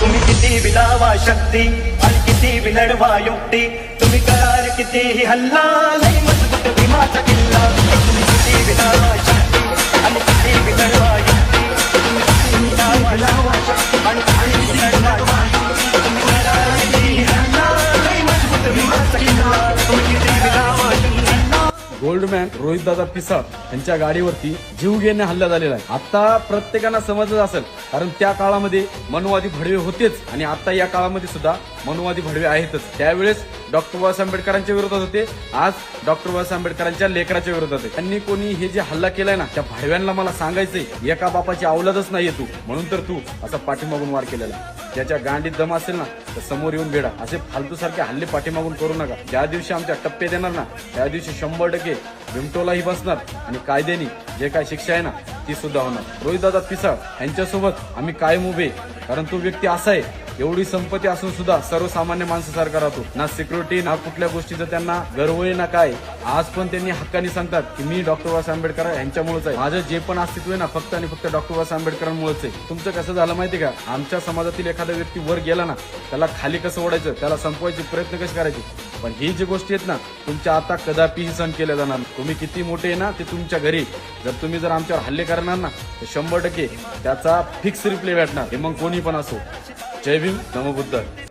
तुम्ही किती विलावा शक्ती आणि किती विलढवा युक्ती, तुम्ही करार कितीही हल्ला लई मजबूत भीमाचा किल्ला, तुम्ही किती विलावा शक्ती आणि किती विलढवा युक्ती, तुम्ही किती विलावा शक्ती आणि किती विलढवा युक्ती, तुम्ही करार कितीही हल्ला लई मजबूत भीमाचा किल्ला, तुम्ही किती विलावा शक्ती. गोल्डमॅन रोहितदादा पिसाळ यांच्या गाडीवरती जीव घेणे हल्ला झालेला आहे. आता प्रत्येकांना समजत असेल, कारण त्या काळामध्ये मनुवादी भडवे होतेच आणि आता या काळामध्ये सुद्धा मनुवादी भडवे आहेतच. त्यावेळेस डॉक्टर बाबासाहेब आंबेडकरांच्या विरोधात होते, आज डॉक्टर बाबासाहेब आंबेडकरांच्या लेकराच्या विरोधात आहे. त्यांनी कोणी हे जे हल्ला केलाय ना, त्या भडव्यांना मला सांगायचंय, एका बापाची औलादच नाहीये तू, म्हणून तर तू असा पाठीमागून वार केलेला. ज्याच्या गांडीत दम असेल ना तर समोर येऊन भेडा. असे फालतू सारखे हल्ले पाठीमागून करू नका. ज्या दिवशी आमच्या टप्पे देणार ना, त्या दिवशी 100% भिमटोलाही बसणार आणि कायद्याने जे काय शिक्षा आहे ना ती सुद्धा होणार. रोहितदादा पिसाळ यांच्यासोबत आम्ही कायम उभे, कारण तो व्यक्ती असा आहे, एवढी संपत्ती असून सुद्धा सर्वसामान्य माणसासारखा राहतो. ना सिक्युरिटी ना कुठल्या गोष्टीचं त्यांना गर्व आहे ना काय. आज पण त्यांनी हक्काने सांगतात की मी डॉक्टर बाबासाहेब आंबेडकर यांच्यामुळेच आहे, माझं जे पण अस्तित्व आहे ना फक्त आणि फक्त डॉक्टर बाबासाहेब आंबेडकरांमुळेच आहे. तुमचं कसं झालं माहिती का, आमच्या समाजातील एखादा व्यक्ती वर गेला ना त्याला खाली कसं ओढायचं, त्याला संपवायचे प्रयत्न कसे करायचे, पण ही जी गोष्टी आहेत ना तुमच्या आता कदापिही सहन केल्या जाणार. तुम्ही किती मोठे आहे ना ते तुमच्या घरी जर आमच्यावर हल्ले करणार ना तर 100% त्याचा फिक्स रिप्लाय भेटणार. हे मग कोणी पण असो. जय भीम, नमो बुद्ध.